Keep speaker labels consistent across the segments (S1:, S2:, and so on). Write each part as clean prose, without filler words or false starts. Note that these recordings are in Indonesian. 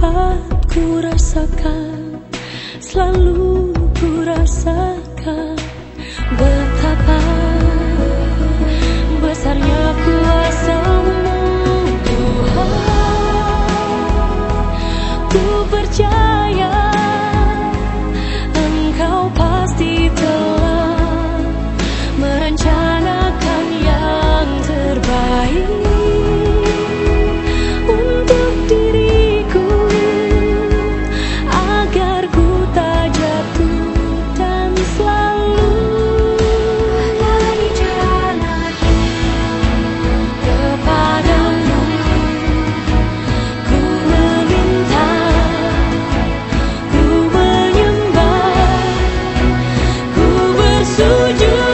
S1: dapat ku rasakan, selalu ku rasakan betapa besarnya kuasa-Mu Tuhan. Ku percaya Engkau pasti telah merencanakan yang terbaik untuk diriku, agar ku tak jatuh dan selalu ada di jalan kepadamu. Ku meminta, ku menyembah, ku bersujud.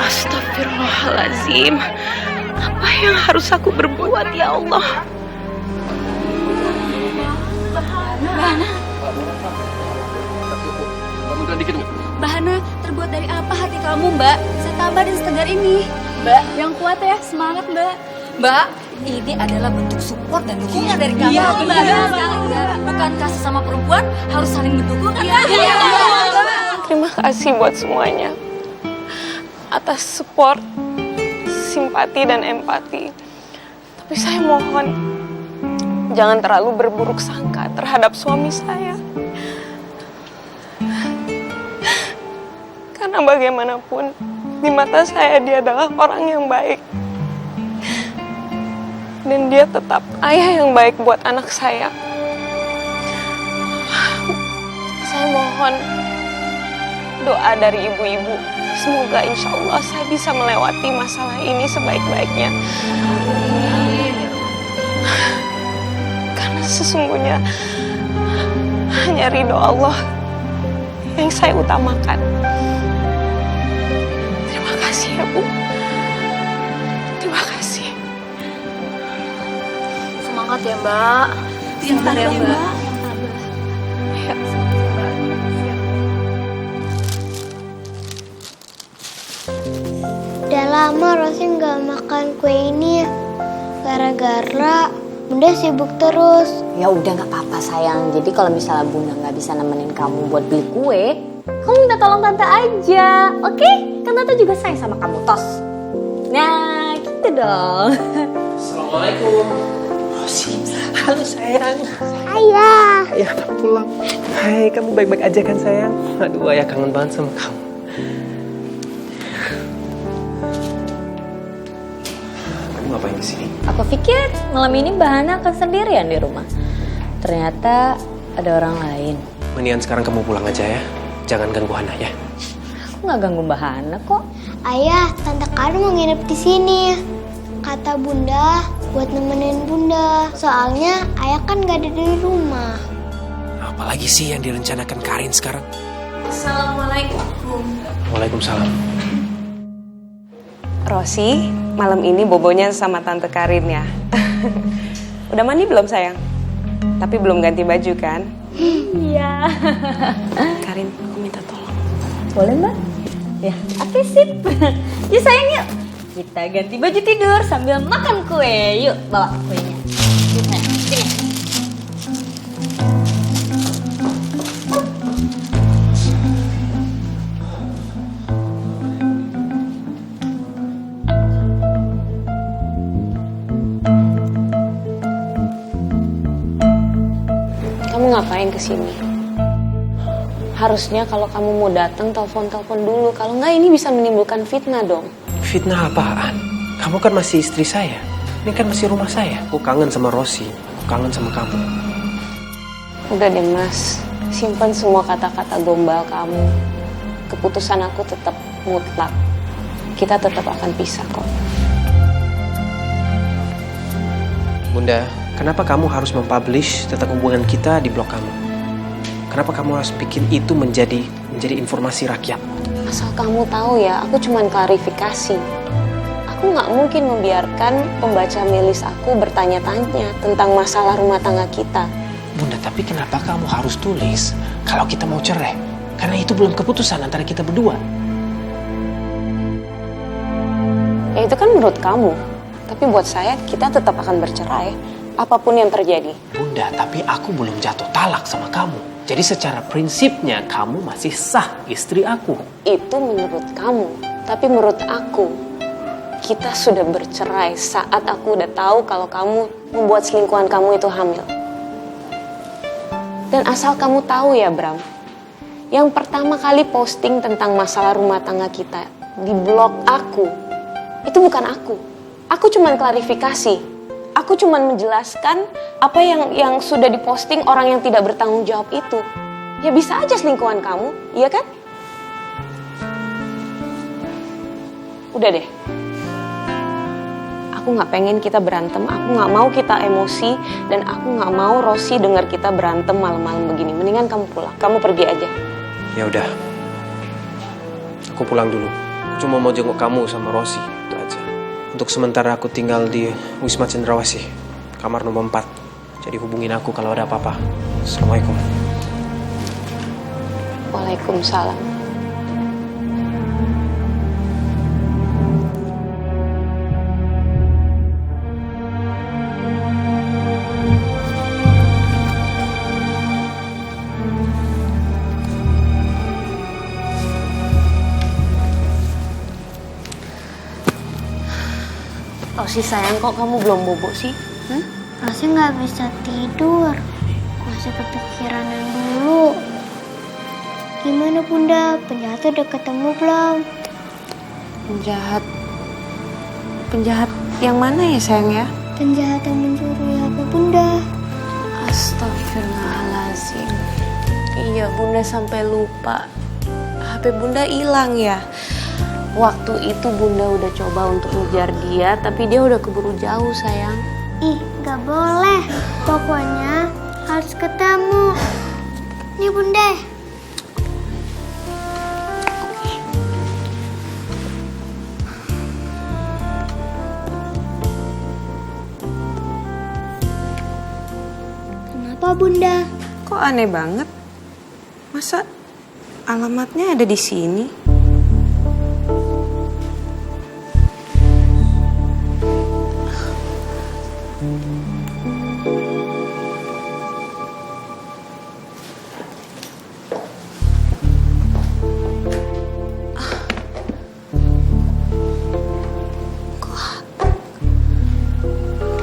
S2: Astagfirullahaladzim, apa yang harus aku berbuat ya Allah?
S3: Mbak Hana, terbuat dari apa hati kamu, Mbak? Bisa tabah dan setegar ini. Mbak, yang kuat ya, semangat, Mbak. Mbak, ini adalah bentuk support dan dukungan dari kami. Iya, Mbak. Bukankah sesama perempuan harus saling mendukung? Iya,
S2: Terima kasih buat semuanya, atas support, simpati dan empati. Tapi saya mohon, jangan terlalu berburuk sangka terhadap suami saya. Karena bagaimanapun, di mata saya dia adalah orang yang baik. Dan dia tetap ayah yang baik buat anak saya. Saya mohon doa dari ibu-ibu. Semoga insya Allah saya bisa melewati masalah ini sebaik-baiknya. Karena sesungguhnya hanya ridho Allah yang saya utamakan. Terima kasih ya Bu. Terima kasih.
S3: Semangat ya, Mbak. Semangat ya, Mbak.
S2: Ya.
S4: Udah lama Rosi nggak makan kue ini ya. Gara-gara Bunda sibuk terus.
S5: Ya udah nggak apa-apa sayang. Jadi kalau misalnya Bunda nggak bisa nemenin kamu buat beli kue, kamu minta tolong tante aja, oke? Kan tante juga sayang sama kamu, Tos. Nah, gitu dong.
S6: Assalamualaikum. Rosi, halo sayang.
S4: Ayah.
S6: Ayah pulang. Hai, kamu baik-baik aja kan sayang? Aduh, ayah kangen banget sama kamu. Kamu ngapain di sini?
S5: Aku pikir malam ini Mbak Hana akan sendirian di rumah. Ternyata ada orang lain.
S6: Mendingan sekarang kamu pulang aja ya. Jangan ganggu Hana ya.
S5: Aku nggak ganggu Mbak Hana kok.
S4: Ayah, Tante Karin mau nginep di sini. Kata Bunda buat nemenin Bunda. Soalnya Ayah kan nggak ada di rumah.
S6: Apalagi sih yang direncanakan Karin sekarang?
S2: Assalamualaikum.
S6: Waalaikumsalam.
S2: Rosi, malam ini bobonya sama Tante Karin ya. Udah mandi belum sayang? Tapi belum ganti baju kan?
S5: Iya.
S2: Karin, aku minta tolong.
S5: Boleh Mbak? Ya, oke sip. Yuk sayang yuk. Kita ganti baju tidur sambil makan kue. Yuk bawa kuenya. Yuk sayang, sini.
S2: Kamu ngapain kesini? Harusnya kalau kamu mau datang telepon dulu. Kalau nggak ini bisa menimbulkan fitnah dong.
S6: Fitnah apaan? Kamu kan masih istri saya. Ini kan masih rumah saya. Aku kangen sama Rosi. Aku kangen sama kamu.
S2: Udah deh Mas, simpan semua kata-kata gombal kamu. Keputusan aku tetap mutlak. Kita tetap akan pisah kok.
S6: Bunda, Kenapa kamu harus mempublish tentang hubungan kita di blog kamu? Kenapa kamu harus bikin itu menjadi informasi rakyat?
S2: Asal kamu tahu ya, aku cuman klarifikasi. Aku nggak mungkin membiarkan pembaca Melis aku bertanya-tanya tentang masalah rumah tangga kita.
S6: Bunda, tapi kenapa kamu harus tulis kalau kita mau cerai? Karena itu belum keputusan antara kita berdua.
S2: Ya itu kan menurut kamu. Tapi buat saya, kita tetap akan bercerai. Apapun yang terjadi.
S6: Bunda, tapi aku belum jatuh talak sama kamu. Jadi secara prinsipnya kamu masih sah istri aku.
S2: Itu menurut kamu. Tapi menurut aku, kita sudah bercerai saat aku udah tahu kalau kamu membuat selingkuhan kamu itu hamil. Dan asal kamu tahu ya Bram, yang pertama kali posting tentang masalah rumah tangga kita di blog aku, itu bukan aku. Aku cuman klarifikasi. Aku cuman menjelaskan apa yang sudah diposting orang yang tidak bertanggung jawab itu. Ya bisa aja selingkuhan kamu, iya kan? Udah deh. Aku gak pengen kita berantem, aku gak mau kita emosi, dan aku gak mau Rosi dengar kita berantem malam-malam begini. Mendingan kamu pulang, kamu pergi aja.
S6: Ya udah, aku pulang dulu. Cuma mau jenguk kamu sama Rosi, itu aja. Untuk sementara aku tinggal di Wisma Cendrawasih, kamar nomor 4. Jadi hubungin aku kalau ada apa-apa. Assalamualaikum.
S2: Waalaikumsalam. Rosi sayang, kok kamu belum bobo sih?
S4: Rosi nggak bisa tidur. Masih kepikiran yang dulu. Gimana Bunda? Penjahat udah ketemu belum?
S2: Penjahat yang mana ya sayang ya?
S4: Penjahat yang mencuri HP Bunda.
S2: Astagfirullahaladzim. Iya, Bunda sampai lupa. HP Bunda hilang ya. Waktu itu Bunda udah coba untuk ngejar dia, tapi dia udah keburu jauh sayang.
S4: Ih, nggak boleh. Pokoknya harus ketemu. Nih Bunda. Kenapa Bunda?
S2: Kok aneh banget? Masa alamatnya ada di sini?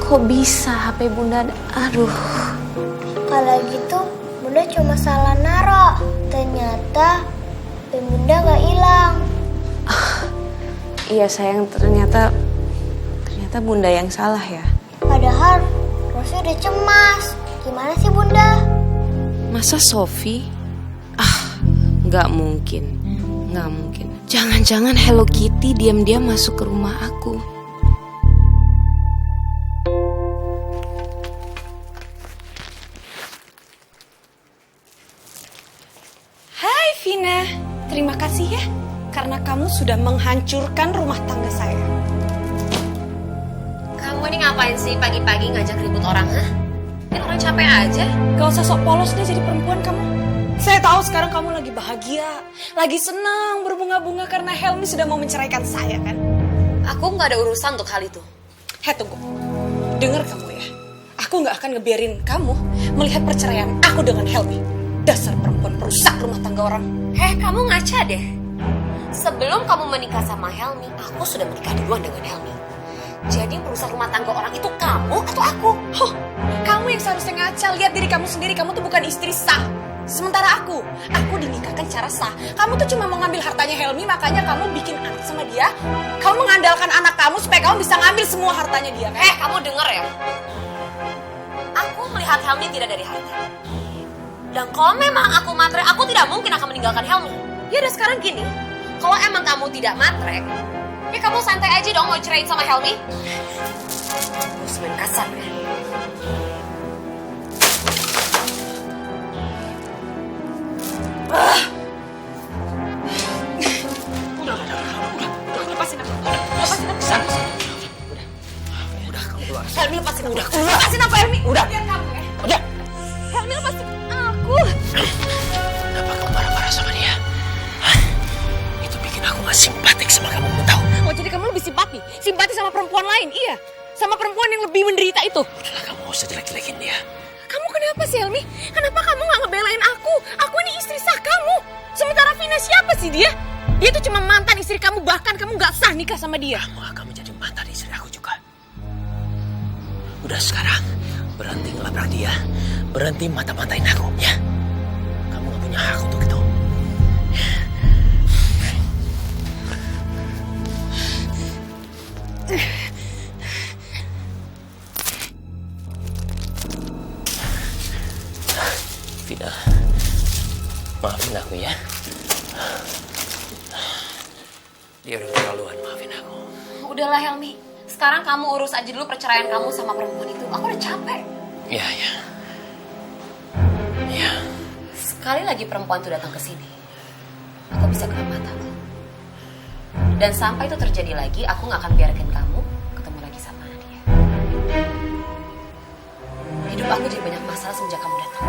S2: Kok bisa HP Bunda ada? Aduh.
S4: Kalau gitu Bunda cuma salah naro. Ternyata HP Bunda nggak hilang.
S2: Iya sayang, ternyata Bunda yang salah ya.
S4: Padahal Rosi udah cemas. Gimana sih Bunda?
S2: Masa Sofi? Nggak mungkin. Jangan-jangan Hello Kitty diam-diam masuk ke rumah aku.
S7: Hai Vina, terima kasih ya karena kamu sudah menghancurkan rumah tangga saya.
S5: Kamu ini ngapain sih pagi-pagi ngajak ribut orang, hah? Bikin orang capek aja.
S7: Gak usah sok polos deh jadi perempuan kamu. Saya tahu sekarang kamu lagi bahagia, lagi senang berbunga-bunga karena Helmi sudah mau menceraikan saya kan?
S5: Aku nggak ada urusan untuk hal itu.
S7: Hei tunggu, dengar kamu ya. Aku nggak akan ngebiarin kamu melihat perceraian aku dengan Helmi. Dasar perempuan perusak rumah tangga orang.
S5: Heh, kamu ngaca deh. Sebelum kamu menikah sama Helmi, aku sudah menikah duluan dengan Helmi. Jadi merusak rumah tangga orang itu kamu atau aku?
S7: Huh, kamu yang seharusnya ngaca, lihat diri kamu sendiri. Kamu tuh bukan istri sah. Sementara aku dinikahkan secara sah. Kamu tuh cuma mau ngambil hartanya Helmi, makanya kamu bikin anak sama dia. Kamu mengandalkan anak kamu supaya kamu bisa ngambil semua hartanya dia.
S5: Kamu denger ya? Aku melihat Helmi tidak dari harta. Dan kalau memang aku matre, aku tidak mungkin akan meninggalkan Helmi. Ya udah sekarang gini, kalau emang kamu tidak matre, ya kamu santai aja dong mau ceraiin sama Helmi. Terus main kasar ya?
S7: Lepasin aku. Udah, kamu keluar. Helmi, lepasin aku. Lepasin aku, Helmi. Udah. Helmi, lepasin aku.
S6: Kenapa kamu marah-marah sama dia? Hah? Itu bikin aku gak simpatik sama kamu, tahu?
S7: Oh, jadi kamu lebih simpati? Simpati sama perempuan lain, iya? Sama perempuan yang lebih menderita itu?
S6: Udahlah, kamu gak usah jelek-jelekin dia.
S7: Kamu kenapa sih, Helmi? Kenapa kamu gak ngebelain aku? Aku ini istri sah kamu. Sementara Vina siapa sih dia? Dia tuh cuma mantan istri kamu, bahkan kamu gak sah nikah sama dia.
S6: Kamu akan menjadi mantan istri aku juga. Udah sekarang, berhenti ngelabrak dia. Berhenti mata-matain aku, ya? Kamu gak punya hak untuk itu. Vina, maafin aku ya. Dia udah keterlaluan, maafin aku.
S3: Udahlah Helmi, sekarang kamu urus aja dulu perceraian kamu sama perempuan itu. Aku udah capek.
S6: Iya.
S3: Sekali lagi perempuan itu datang ke sini, aku bisa kena mataku. Dan sampai itu terjadi lagi, aku gak akan biarkan kamu ketemu lagi sama dia. Hidup aku jadi banyak masalah semenjak kamu datang.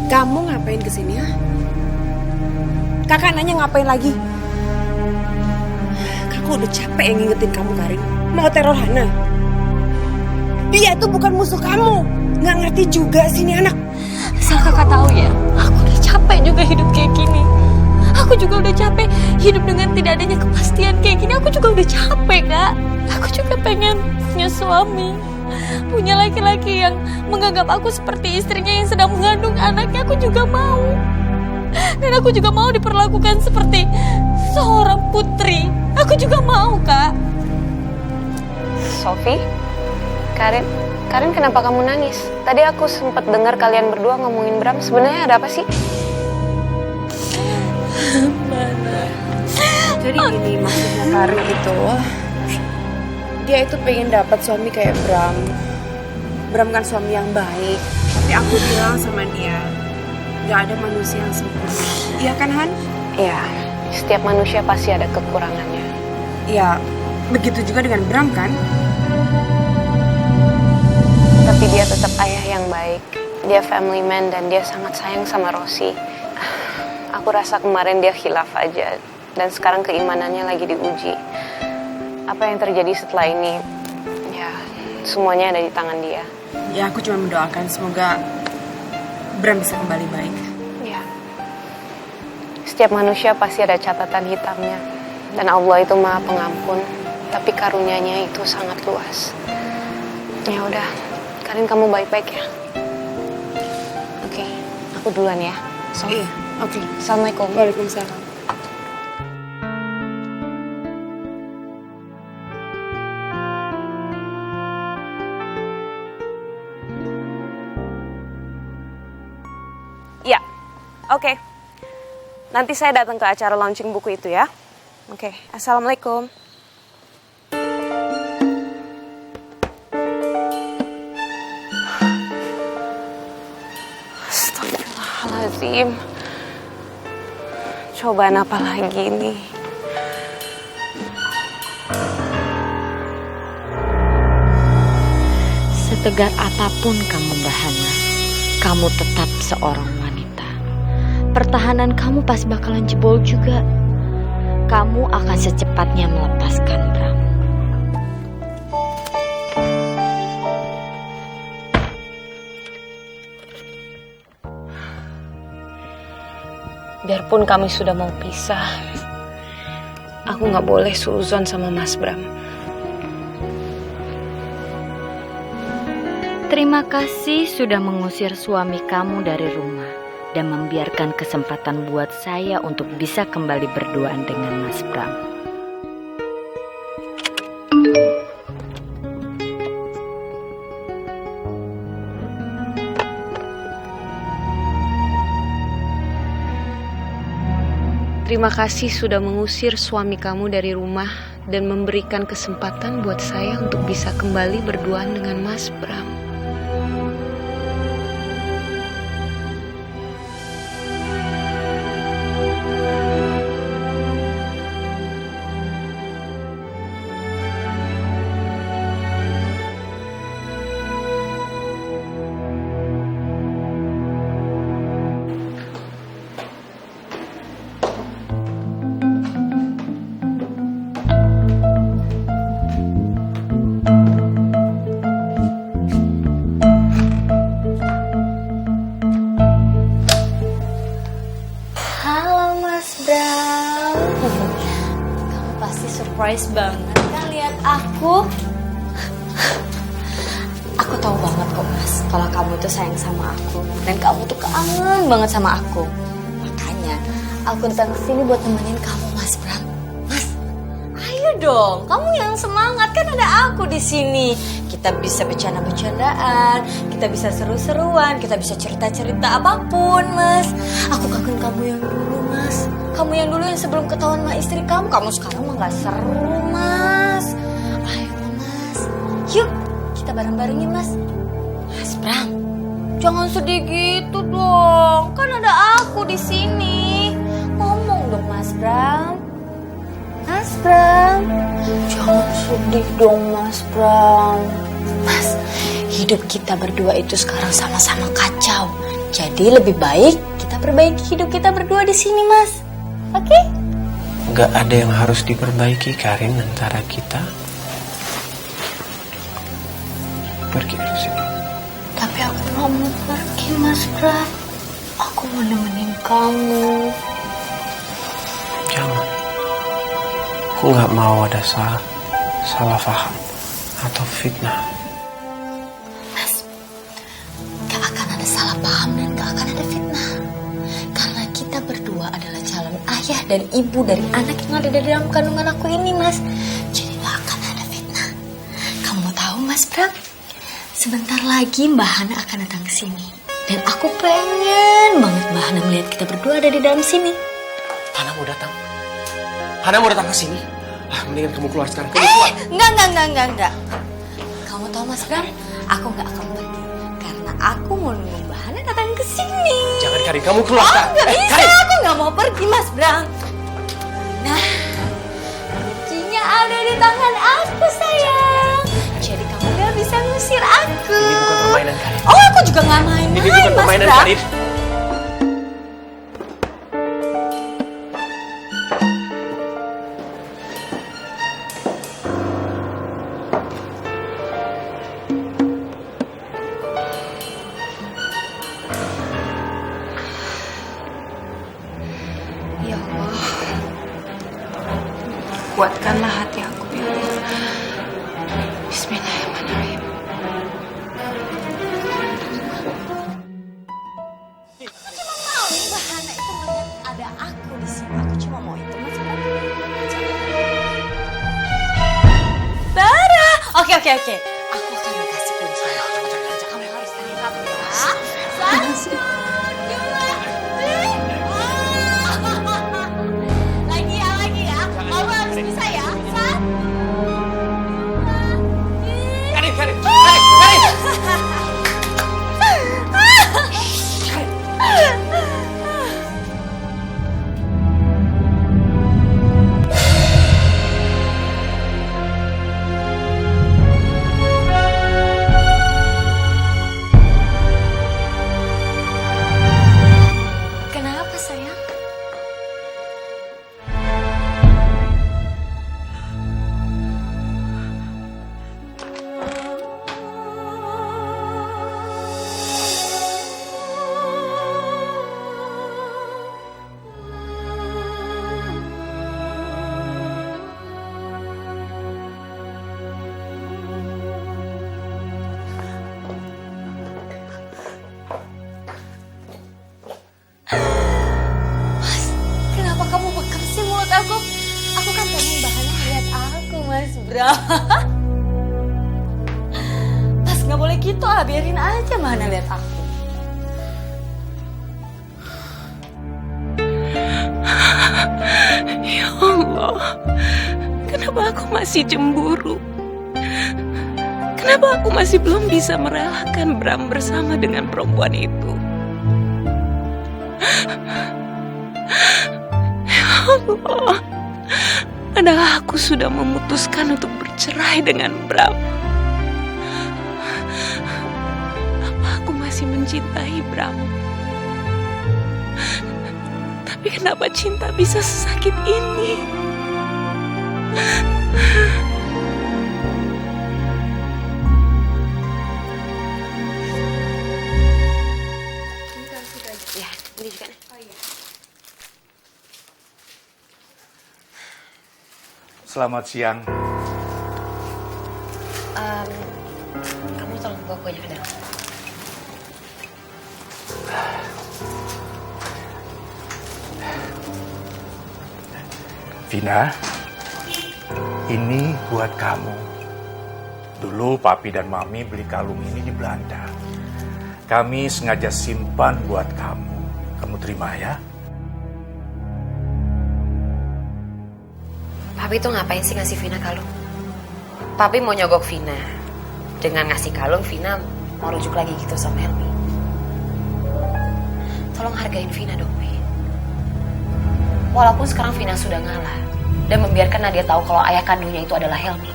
S7: Kamu ngapain kesini, ha? Kakak nanya ngapain lagi? Kakak udah capek yang ngingetin kamu, Karin. Mau teror Hana. Dia itu bukan musuh kamu. Nggak ngerti juga sih ini anak.
S2: Asal kakak tahu ya, aku udah capek juga hidup kayak gini. Aku juga udah capek hidup dengan tidak adanya kepastian kayak gini. Aku juga udah capek, Kak. Aku juga pengen punya suami, punya laki-laki yang menganggap aku seperti istrinya yang sedang mengandung anaknya. Aku juga mau. Dan aku juga mau diperlakukan seperti seorang putri. Aku juga mau, Kak. Sophie, Karin kenapa kamu nangis? Tadi aku sempat dengar kalian berdua ngomongin Bram. Sebenarnya ada apa sih?
S7: Jadi gini maksudnya Karin itu, dia itu pengen dapat suami kayak Bram. Bram kan suami yang baik. Tapi aku bilang sama dia, gak ada manusia yang sempurna. Iya kan, Han?
S2: Iya, setiap manusia pasti ada kekurangannya.
S7: Ya, begitu juga dengan Bram kan?
S2: Tapi dia tetap ayah yang baik. Dia family man dan dia sangat sayang sama Rosie. Aku rasa kemarin dia khilaf aja. Dan sekarang keimanannya lagi diuji. Apa yang terjadi setelah ini, ya semuanya ada di tangan dia.
S7: Ya, aku cuma mendoakan semoga Bram bisa kembali baik.
S2: Ya. Setiap manusia pasti ada catatan hitamnya. Dan Allah itu Maha Pengampun. Tapi karunia-Nya itu sangat luas. Ya udah, Karin kamu baik-baik ya. Oke, aku duluan ya.
S7: Iya, oke.
S2: Assalamualaikum.
S7: Waalaikumsalam.
S2: Ya, oke. Nanti saya datang ke acara launching buku itu ya. Oke, assalamualaikum. Astagfirullahaladzim. Cobaan apa lagi nih?
S5: Setegar apapun kamu Bahana, kamu tetap seorang wanita. Pertahanan kamu pasti bakalan jebol juga. Kamu akan secepatnya melepaskan Bram.
S2: Biarpun kami sudah mau pisah, aku gak boleh suuzon sama Mas Bram.
S5: Terima kasih sudah mengusir suami kamu dari rumah dan membiarkan kesempatan buat saya untuk bisa kembali berduaan dengan Mas Bram.
S2: Terima kasih sudah mengusir suami kamu dari rumah dan memberikan kesempatan buat saya untuk bisa kembali berduaan dengan Mas Bram.
S5: Halo Mas Bram. Kamu pasti surprise banget kan lihat aku. Aku tahu banget kok Mas, kalau kamu tuh sayang sama aku dan kamu tuh kangen banget sama aku. Makanya aku datang ke sini buat nemenin kamu Mas Bram. Mas, ayo dong, kamu yang semangat kan ada aku di sini. Kita bisa bercanda-bercandaan, kita bisa seru-seruan, kita bisa cerita-cerita apapun, Mas. Aku kangen kamu yang dulu, Mas. Kamu yang dulu yang sebelum ketahuan sama istri kamu sekarang mah gak seru, Mas. Ayo, Mas. Yuk, kita bareng-barengin, Mas. Mas Bram, jangan sedih gitu dong. Kan ada aku di sini. Ngomong dong, Mas Bram. Mas Bram, jangan sedih dong Mas Bram. Mas, hidup kita berdua itu sekarang sama-sama kacau. Jadi lebih baik kita perbaiki hidup kita berdua di sini, Mas. Oke?
S6: Gak ada yang harus diperbaiki, Karin, antara kita. Pergi dari sini.
S5: Tapi aku gak mau pergi, Mas Bram. Aku mau nemenin kamu.
S6: Jangan. Aku gak mau ada salah paham atau fitnah.
S5: Mas, gak akan ada salah paham dan gak akan ada fitnah. Karena kita berdua adalah calon ayah dan ibu dari anak yang ada di dalam kandungan aku ini, Mas. Jadi gak akan ada fitnah. Kamu mau tahu, Mas Bram? Sebentar lagi Mbak Hana akan datang ke sini. Dan aku pengen banget Mbak Hana melihat kita berdua ada di dalam sini.
S6: Hana mau datang. Hana mau datang ke sini. Mendingan kamu keluar sekarang. Kamu keluar.
S5: Enggak. Kamu tahu Mas Bram, aku nggak akan pergi karena aku mau nunggu Mbak Hana datang ke sini.
S6: Jangan, Karin, kamu keluar
S5: Oh,
S6: sekarang.
S5: nggak bisa,
S6: Karin.
S5: aku nggak mau pergi Mas Bram. Nah, kuncinya ada di tangan aku sayang. Jadi kamu nggak bisa ngusir aku.
S6: Ini bukan permainan, Karin.
S5: Oh, aku juga nggak main-main
S6: Ini bukan
S5: Mas
S6: permainan,
S5: Bram.
S6: Karin.
S2: Ya Allah, kuatkanlah hati aku ya Allah. Bismillahirrahmanirrahim.
S5: Mau Mbak Hana itu melihat ada aku di sini. Aku cuma mau itu Mas Bram. Bara. Oke. Aku akan kasih kunci. Kamu harus terlihat ya. Satu, dua, tiga. Lagi ya. Kamu harus bisa ya. Satu, dua, tiga.
S6: Karin.
S3: Bra. Tas nggak boleh gitu ah, biarin aja mana lihat aku.
S1: Ya Allah, kenapa aku masih cemburu? Kenapa aku masih belum bisa merelakan Bram bersama dengan perempuan itu? Ya Allah, padahal aku sudah memutuskan untuk bercerai dengan Bram. Apa aku masih mencintai Bram? Tapi kenapa cinta bisa sesakit ini?
S2: Ya, ini juga nih.
S8: Selamat siang.
S2: Kamu tolong bawa kuenya ke dalam.
S8: Vina, ini buat kamu. Dulu Papi dan Mami beli kalung ini di Belanda. Kami sengaja simpan buat kamu. Kamu terima ya?
S2: Papi tuh ngapain sih ngasih Vina kalung? Papi mau nyogok Vina. Dengan ngasih kalung, Vina mau rujuk lagi gitu sama Helmi. Tolong hargain Vina dong, Pi. Walaupun sekarang Vina sudah ngalah dan membiarkan Nadia tahu kalau ayah kandungnya itu adalah Helmi,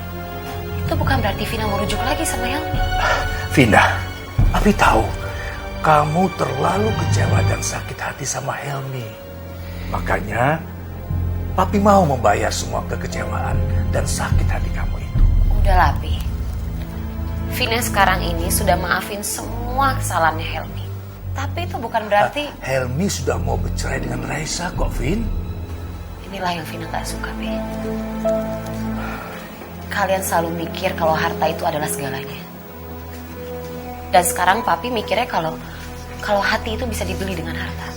S2: itu bukan berarti Vina mau rujuk lagi sama Helmi.
S8: Vina, Papi tahu kamu terlalu kecewa dan sakit hati sama Helmi. Makanya Papi mau membayar semua kekecewaan dan sakit hati kamu itu.
S2: Udahlah, Pi. Vina sekarang ini sudah maafin semua kesalahannya Helmi. Tapi itu bukan berarti...
S8: Helmi sudah mau bercerai dengan Raisa kok, Vin.
S2: Inilah yang Vina gak suka, Pi. Kalian selalu mikir kalau harta itu adalah segalanya. Dan sekarang Papi mikirnya kalau hati itu bisa dibeli dengan harta.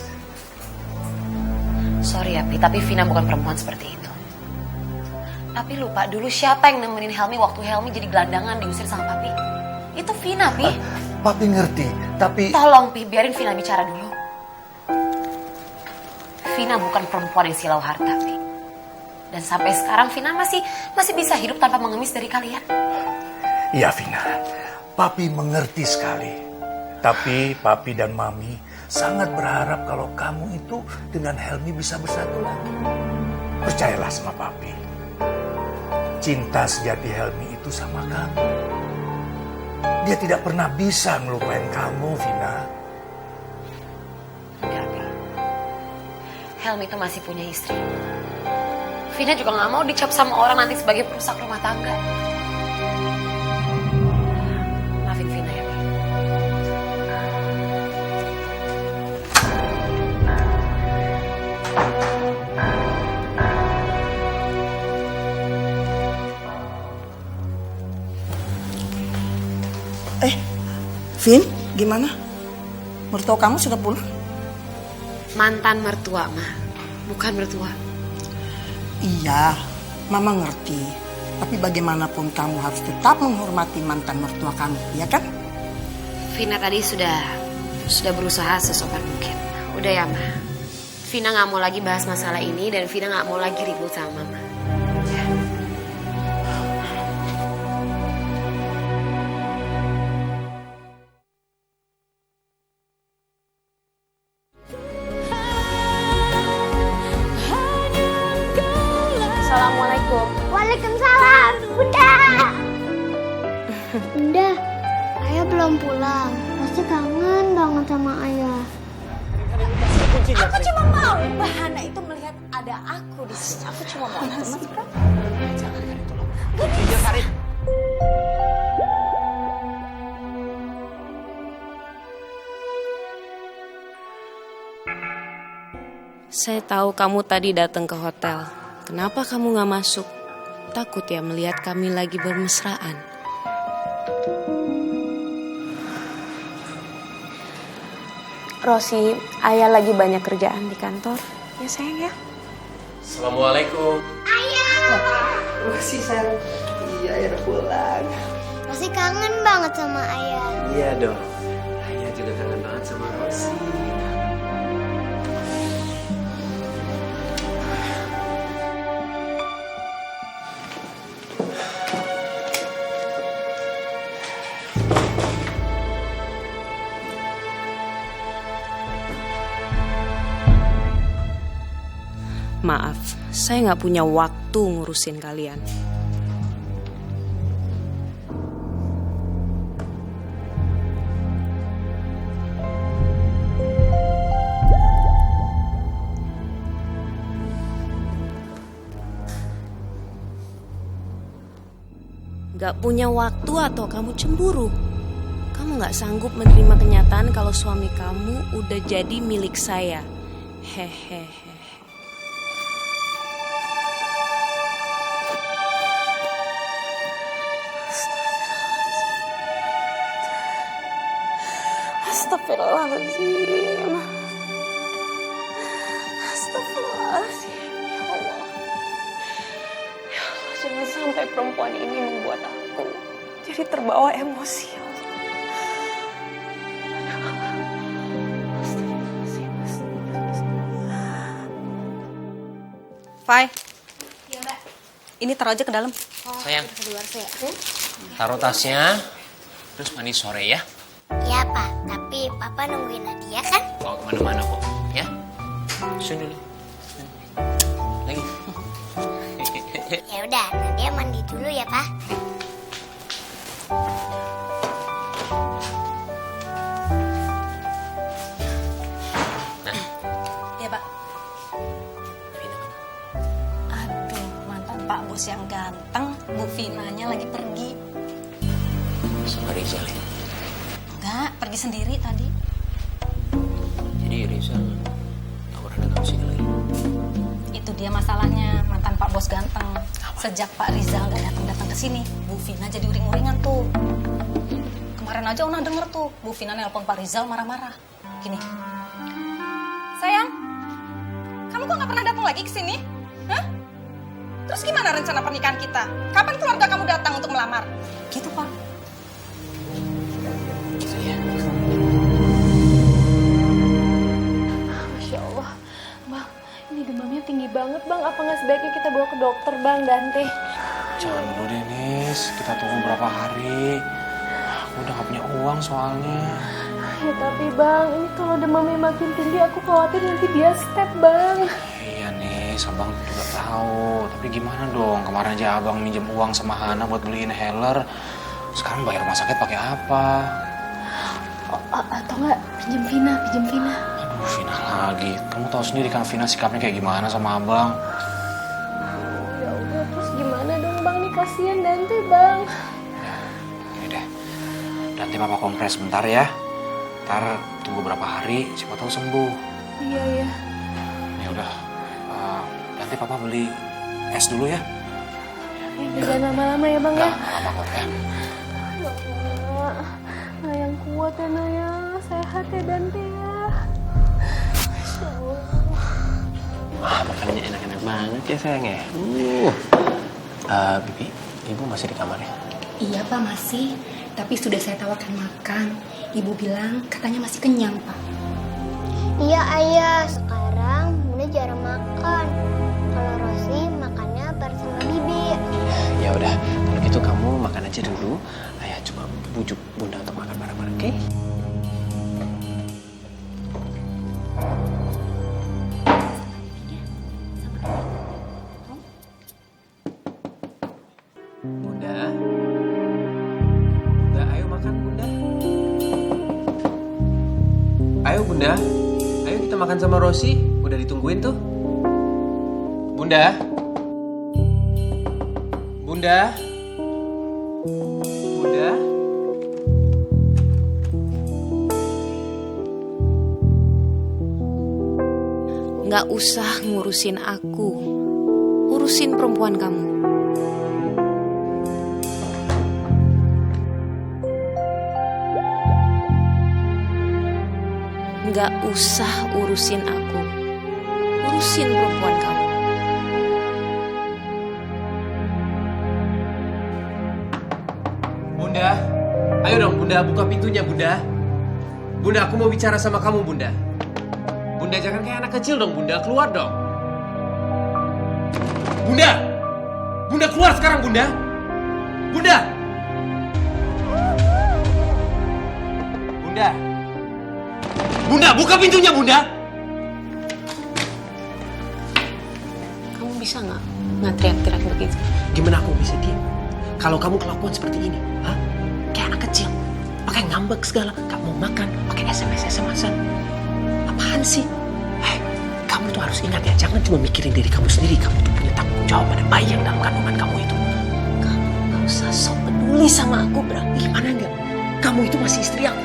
S2: Sorry ya, Pi, tapi Vina bukan perempuan seperti itu. Papi lupa dulu siapa yang nemenin Helmi waktu Helmi jadi gelandangan diusir sama Papi. Itu Vina, Pi.
S8: Papi ngerti, tapi...
S2: Tolong, Pi, biarin Vina bicara dulu. Vina bukan perempuan yang silau harta, Pi. Dan sampai sekarang Vina masih bisa hidup tanpa mengemis dari kalian.
S8: Iya, Vina. Papi mengerti sekali. Tapi Papi dan Mami sangat berharap kalau kamu itu dengan Helmi bisa bersatu lagi. Percayalah sama Papi. Cinta sejati Helmi itu sama kamu. Dia tidak pernah bisa ngelupain kamu, Vina.
S2: Enggak, Pi. Helmi itu masih punya istri. Vina juga gak mau dicap sama orang nanti sebagai perusak rumah tangga. Maafin Vina ya, Pi.
S9: Vin, gimana? Mertua kamu sudah pulang?
S2: Mantan mertua, Ma. Bukan mertua.
S9: Iya, Mama ngerti. Tapi bagaimanapun kamu harus tetap menghormati mantan mertua kamu, ya kan?
S2: Vina tadi sudah berusaha sesopan mungkin. Udah ya, Ma. Vina gak mau lagi bahas masalah ini dan Vina gak mau lagi ribut sama Mama. Ya. Assalamualaikum.
S4: Waalaikumsalam, Bunda. Bunda, ayah belum pulang. Pasti kangen banget sama ayah.
S7: Aku cuma mau Bahana itu melihat ada aku di sini. Aku cuma mau itu, Mas Bram.
S1: Saya tahu kamu tadi datang ke hotel. Kenapa kamu gak masuk? Takut ya melihat kami lagi bermesraan. Rosi, ayah lagi banyak kerjaan di kantor. Ya sayang ya.
S6: Assalamualaikum.
S9: Rosi, sayang.
S6: Iya, Ayah udah pulang.
S4: Masih kangen banget sama ayah.
S6: Iya dong. Ayah juga kangen banget sama Rosi.
S1: Maaf, saya nggak punya waktu ngurusin kalian. Gak punya waktu atau kamu cemburu? Kamu gak sanggup menerima kenyataan kalau suami kamu udah jadi milik saya. Hehehe.
S2: Astagfirullahaladzim. Astagfirullahaladzim. Ya Allah. Ya Allah, jangan sampai perempuan ini membuat aku jadi terbawa emosi. Ya Allah. Astagfirullahaladzim.
S10: Fai. Iya, Mbak. Ini taruh aja ke dalam.
S6: Sayang, taruh tasnya, terus mandi sore ya.
S4: Iya, Pak. Tapi Papa nungguin Nadia kan?
S6: Bawa kemana-mana kok, ya. Sini dulu. Lagi.
S4: Ya udah, Nadia mandi dulu ya, Pak.
S6: Nah,
S10: Iya, Pak.
S6: Vina mana?
S10: Aduh, mantan Pak Bos yang ganteng, Bu Vinanya lagi pergi.
S6: Sama Rizal ya.
S10: Enggak, pergi sendiri tadi.
S6: Jadi Rizal gak pernah datang sini lagi.
S10: Itu dia masalahnya, mantan Pak Bos ganteng. Sejak Pak Rizal gak datang-datang ke sini, Bu Vina jadi uring-uringan tuh. Kemarin aja Ona denger tuh, Bu Vina nelpon Pak Rizal marah-marah. Gini, sayang, kamu kok gak pernah datang lagi ke sini? Hah? Terus gimana rencana pernikahan kita? Kapan keluarga kamu datang untuk melamar? Gitu, Pak.
S2: Masya Allah. Bang, ini demamnya tinggi banget, Bang. Apa nggak sebaiknya kita bawa ke dokter, Bang, Dante?
S6: Jangan dulu Denis, kita tunggu berapa hari. Aku udah gak punya uang soalnya.
S2: Ya tapi, Bang, ini kalau demamnya makin tinggi, aku khawatir nanti dia step, Bang.
S6: Iya nih, abang juga tahu. Tapi gimana dong? Kemarin aja abang minjem uang sama Hana buat beliin inhaler. Sekarang bayar rumah sakit pakai apa?
S2: Atau enggak pinjem Vina.
S6: Aduh, Vina lagi. Kamu tahu sendiri kan Vina sikapnya kayak gimana sama abang.
S2: Ya udah, terus gimana dong, Bang? Nih kasihan Dante, Bang.
S6: Ini deh. Nanti papa kompres bentar ya. Ntar tunggu berapa hari, siapa tahu sembuh.
S2: Iya.
S6: Ya udah. Nanti papa beli es dulu ya.
S2: Jangan lama-lama ya, Bang, ya.
S6: Nggak lama kok ya.
S2: Ya Allah. Nah, yang kuat ya, Naya. Sehat ya, Dante ya. Masya Allah.
S6: Makanannya enak-enak banget ya sayang ya. Bibi, ibu masih di kamar ya?
S3: Iya Pak, masih. Tapi sudah saya tawarkan makan. Ibu bilang katanya masih kenyang Pak.
S4: Iya ayah, sekarang Bunda jarang makan. Kalau Rosi makannya bareng sama Bibi.
S6: Ya udah, kalau gitu kamu makan aja dulu. Ayah coba bujuk Bunda untuk makan bareng-bareng, oke? Bunda, ayo makan Bunda. Ayo Bunda, ayo kita makan sama Rosi. Udah ditungguin tuh. Bunda.
S1: Nggak usah ngurusin aku, urusin perempuan kamu. Nggak usah urusin aku, urusin perempuan kamu.
S6: Bunda, ayo dong Bunda, buka pintunya Bunda. Bunda, aku mau bicara sama kamu Bunda. Bunda jangan kayak anak kecil dong Bunda, keluar dong. Bunda! Bunda keluar sekarang Bunda! Bunda! Bunda! Bunda, buka pintunya Bunda!
S2: Kamu bisa nggak teriak-teriak begitu?
S6: Gimana aku bisa diam? Kalau kamu kelakuan seperti ini, hah? Kayak anak kecil, pakai ngambek segala, gak mau makan, pakai SMS-an. Apaan sih? Kamu tuh harus ingat ya, jangan cuma mikirin diri kamu sendiri. Kamu tuh punya tanggung jawab pada bayi yang dalam kandungan kamu itu.
S2: Kamu nggak usah sok peduli sama aku, Bram.
S6: Gimana enggak? Kamu itu masih istri aku.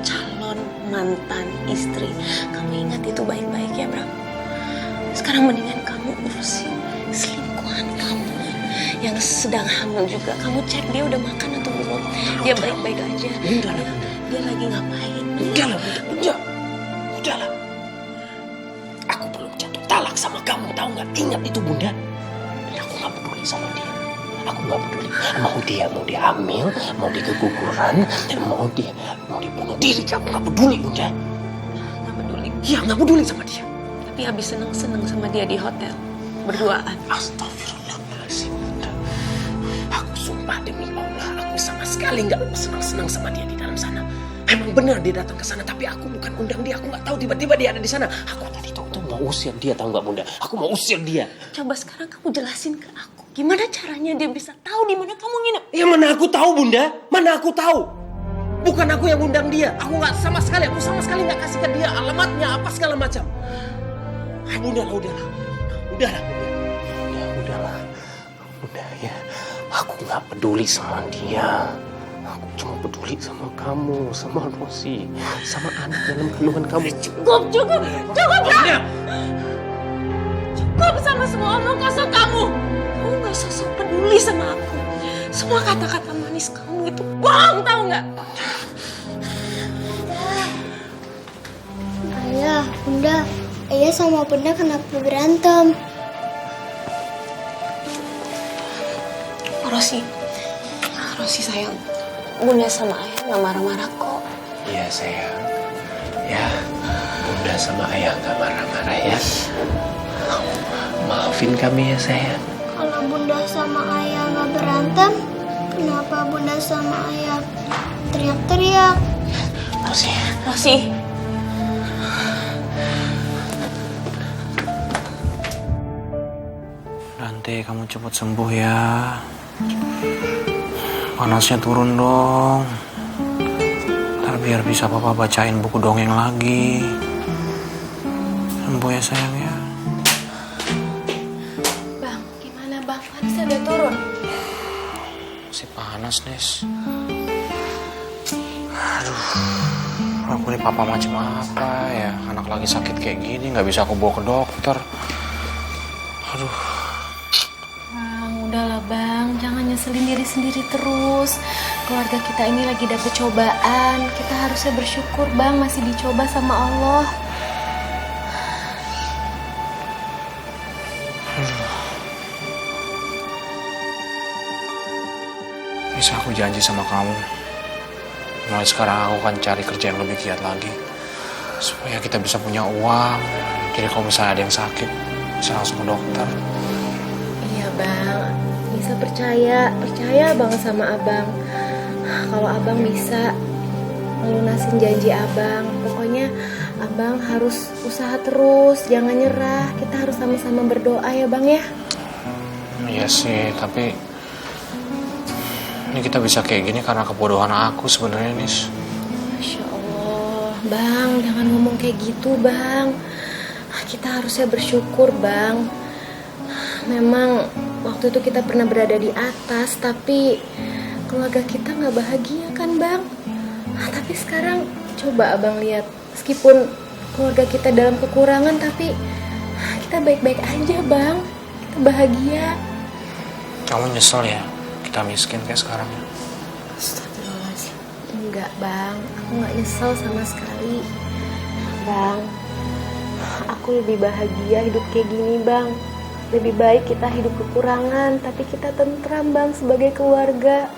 S2: Calon mantan istri. Kamu ingat itu baik-baik ya, Bram. Sekarang mendingan kamu urusin selingkuhan kamu yang sedang hamil juga. Kamu cek dia udah makan atau belum. Dia baik-baik aja.
S6: Udah lah,
S2: Dia lagi ngapain?
S6: Udahlah. Aku belum jatuh talak sama kamu, tahu nggak? Ingat itu Bunda. Dan aku nggak peduli sama dia. Aku nggak peduli. Mau dia hamil, mau dia keguguran, mau dia bunuh diri. Aku nggak peduli Bunda.
S2: Nggak peduli.
S6: Iya, nggak peduli sama dia.
S2: Tapi habis seneng-seneng sama dia di hotel. Berduaan.
S6: Astagfirullahaladzim Bunda. Aku sumpah demi Allah, aku sama sekali nggak senang-senang sama dia di dalam sana. Emang benar dia datang ke sana, tapi aku bukan undang dia. Aku nggak tahu tiba-tiba dia ada di sana. Aku tadi tuh mau usir dia, tahu nggak Bunda? Aku mau usir dia.
S2: Coba sekarang kamu jelasin ke aku. Gimana caranya dia bisa tahu di mana kamu nginep?
S6: Ya mana aku tahu Bunda? Mana aku tahu? Bukan aku yang undang dia. Aku sama sekali nggak kasih ke dia alamatnya apa segala macam. Udahlah Bunda. Bunda ya. Aku nggak peduli sama dia. Aku cuma peduli sama kamu, sama Rosi, sama anak dalam kandungan kamu.
S2: Cukup, Bram. Cukup sama semua omong kosong kamu. Kamu gak usah sok peduli sama aku. Semua kata-kata manis kamu itu bohong, tahu nggak?
S4: Ayah, Bunda, Ayah sama Bunda kenapa berantem?
S2: Rosi sayang. Bunda sama Ayah nggak marah-marah kok.
S6: Iya sayang. Ya, Bunda sama Ayah nggak marah-marah ya. Maafin kami ya sayang.
S4: Kalau Bunda sama Ayah nggak berantem, kenapa Bunda sama Ayah teriak-teriak?
S2: Rosi.
S6: Nanti kamu cepat sembuh ya. Panasnya turun dong. Ntar biar bisa papa bacain buku dongeng lagi. Sembuh ya sayang ya.
S2: Bang, gimana Bang? Panasnya udah turun?
S6: Masih panas, Nis. Aduh, aku ini papa macam apa ya? Anak lagi sakit kayak gini, nggak bisa aku bawa ke dokter. Aduh.
S1: Udahlah Bang, jangan nyeselin diri sendiri terus. Keluarga kita ini lagi dapet cobaan. Kita harusnya bersyukur Bang, masih dicoba sama Allah.
S6: Bisa aku janji sama kamu. Mulai sekarang aku akan cari kerja yang lebih giat lagi. Supaya kita bisa punya uang. Jadi kalau misalnya ada yang sakit, bisa langsung ke dokter.
S1: Iya Bang, bisa percaya banget sama Abang. Kalau Abang bisa melunasin janji Abang, pokoknya Abang harus usaha terus, jangan nyerah. Kita harus sama-sama berdoa ya Bang ya.
S6: Iya sih, tapi ini kita bisa kayak gini karena kebodohan aku sebenarnya, Nis.
S1: Masya Allah, Bang, jangan ngomong kayak gitu Bang. Kita harusnya bersyukur Bang. Memang waktu itu kita pernah berada di atas, tapi keluarga kita gak bahagia kan Bang. Tapi sekarang coba Abang lihat, meskipun keluarga kita dalam kekurangan, tapi kita baik-baik aja Bang. Kita bahagia.
S6: Kamu nyesel ya kita miskin kayak sekarang?
S1: Astagfirullahaladzim. Enggak Bang, aku gak nyesel sama sekali. Bang, aku lebih bahagia hidup kayak gini Bang. Lebih baik kita hidup kekurangan, tapi kita tentram Bang sebagai keluarga.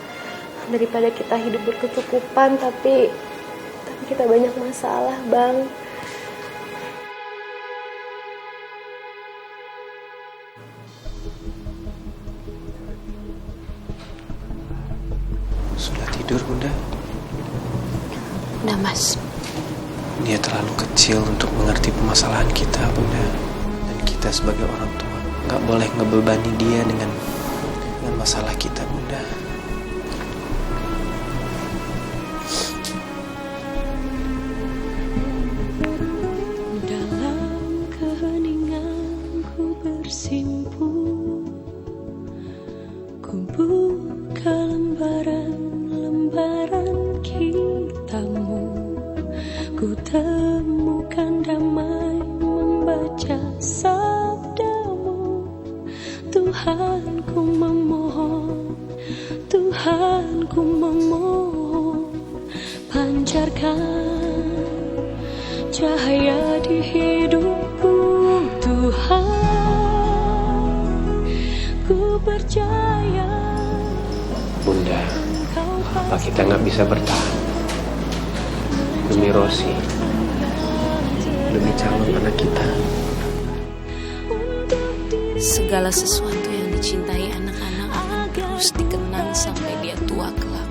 S1: Daripada kita hidup berkecukupan tapi kita banyak masalah, Bang.
S6: Sudah tidur, Bunda?
S2: Udah, Mas.
S6: Dia terlalu kecil untuk mengerti permasalahan kita, Bunda. Dan kita sebagai orang tua nggak boleh ngebebani dia dengan masalah kita, Bunda.
S11: Dalam keheningan ku bersimpuh, ku buka lembaran kita,mu, ku temukan damai membaca sabdamu. Tuhan ku memohon, Tuhan ku memohon, pancarkan cahaya di hidupku. Tuhan, ku percaya.
S6: Bunda, apa kita nggak bisa bertahan demi Rosi, demi calon anak kita?
S2: Segala sesuatu yang dicintai anak-anak akan terus dikenang sampai dia tua kelak.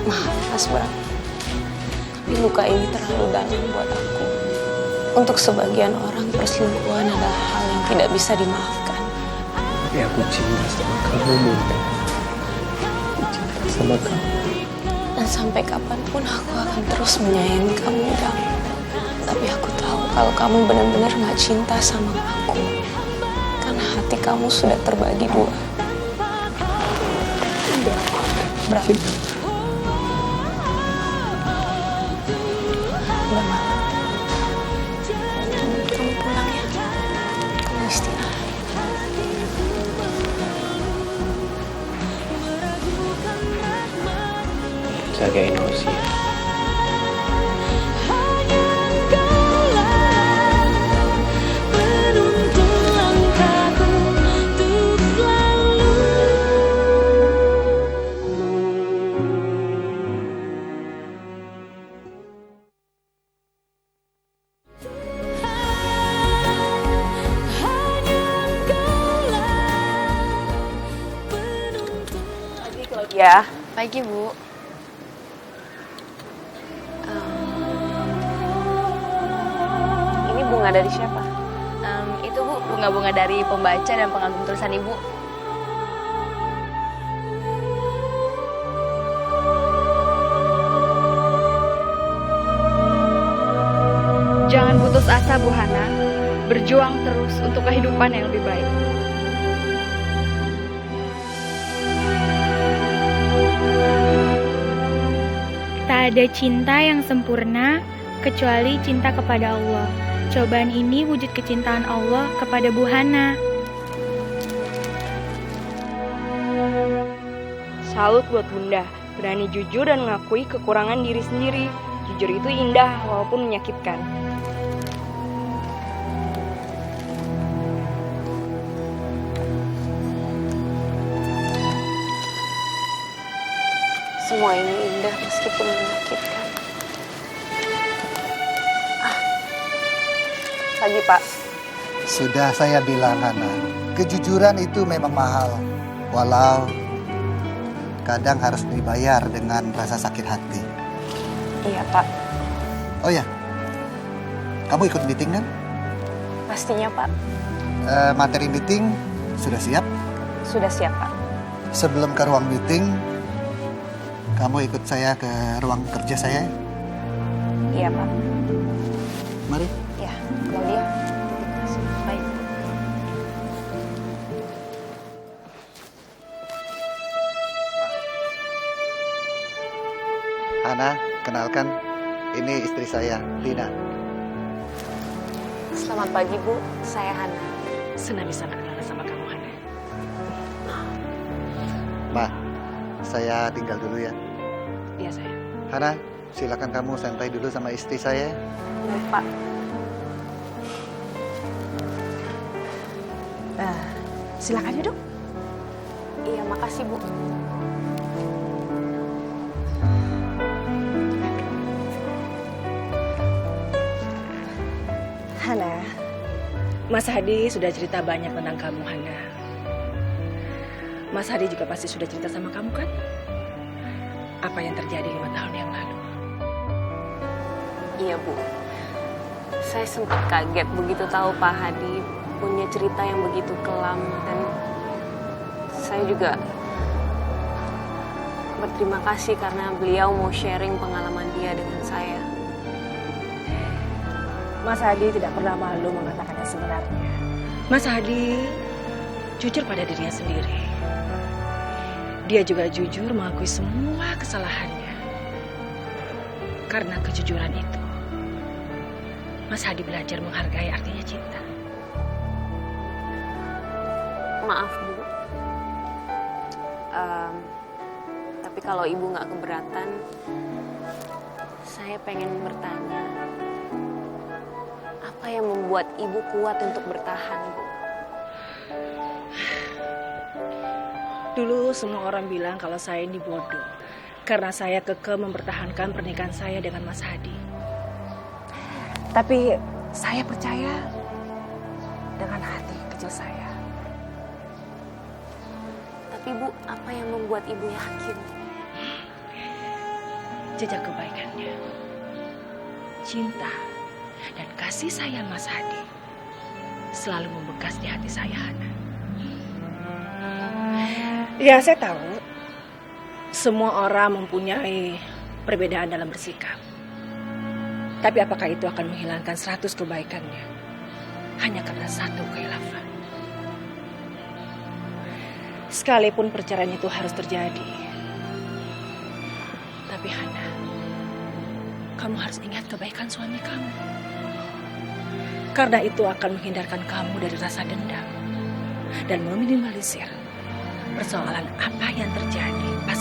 S2: Maaf, Mas Bram. Tapi luka ini terlalu dalam buat aku. Untuk sebagian orang, perselingkuhan adalah hal yang tidak bisa dimaafkan.
S6: Tapi aku cinta sama kamu, Bunda. Aku cinta sama kamu.
S2: Dan sampai kapanpun aku akan terus menyayangi kamu, Bram. Tapi aku tahu kalau kamu benar-benar gak cinta sama aku. Karena hati kamu sudah terbagi dua. Bram. Udah malam. Kamu pulang ya. Kamu istirahat.
S6: Jagain Rosi.
S2: Ya. Pagi, Bu. Ini bunga dari siapa?
S3: Itu Bu, bunga-bunga dari pembaca dan pengagum tulisan Ibu.
S12: Jangan putus asa, Bu Hana. Berjuang terus untuk kehidupan yang lebih baik. Tak ada cinta yang sempurna kecuali cinta kepada Allah. Cobaan ini wujud kecintaan Allah kepada Bu Hana. Salut buat Bunda, berani jujur dan mengakui kekurangan diri sendiri. Jujur itu indah walaupun menyakitkan.
S2: Semua ini indah meskipun menyakitkan. Pagi, Pak.
S13: Sudah saya bilang, Hana, kejujuran itu memang mahal. Walau kadang harus dibayar dengan rasa sakit hati.
S2: Iya, Pak.
S13: Oh ya, kamu ikut meeting kan?
S2: Pastinya, Pak.
S13: Materi meeting sudah siap?
S2: Sudah siap, Pak.
S13: Sebelum ke ruang meeting, kamu ikut saya ke ruang kerja saya?
S2: Iya, Pak.
S13: Mari.
S2: Ya, Claudia. Baik.
S13: Hana, kenalkan, ini istri saya, Tina.
S2: Selamat pagi, Bu. Saya Hana.
S12: Senang bisa berkenalan sama kamu, Hana.
S13: Ma, saya tinggal dulu ya.
S12: Iya, sayang.
S13: Hana, silakan kamu santai dulu sama istri saya.
S2: Baik, Pak.
S14: Silakan duduk.
S2: Iya, makasih, Bu.
S14: Hana, Mas Hadi sudah cerita banyak tentang kamu, Hana. Mas Hadi juga pasti sudah cerita sama kamu, kan? Apa yang terjadi 5 tahun yang lalu?
S2: Iya, Bu. Saya sempat kaget begitu tahu Pak Hadi punya cerita yang begitu kelam, dan saya juga berterima kasih karena beliau mau sharing pengalaman dia dengan saya.
S14: Mas Hadi tidak pernah malu mengatakan yang sebenarnya. Mas Hadi jujur pada dirinya sendiri. Dia juga jujur mengakui semua kesalahannya. Karena kejujuran itu, Mas Hadi belajar menghargai artinya cinta.
S2: Maaf, Bu. Tapi kalau Ibu nggak keberatan, saya pengen bertanya, apa yang membuat Ibu kuat untuk bertahan, Bu?
S14: Dulu semua orang bilang kalau saya ini bodoh karena saya kekeh mempertahankan pernikahan saya dengan Mas Hadi. Tapi saya percaya dengan hati kecil saya.
S2: Tapi Bu, apa yang membuat Ibu yakin?
S14: Jejak kebaikannya, cinta, dan kasih sayang Mas Hadi selalu membekas di hati saya, Hana. Ya, saya tahu semua orang mempunyai perbedaan dalam bersikap. Tapi apakah itu akan menghilangkan 100 kebaikannya hanya karena 1 kekhilafan? Sekalipun perceraian itu harus terjadi, tapi Hana, kamu harus ingat kebaikan suami kamu. Karena itu akan menghindarkan kamu dari rasa dendam dan meminimalisir persoalan apa yang terjadi pas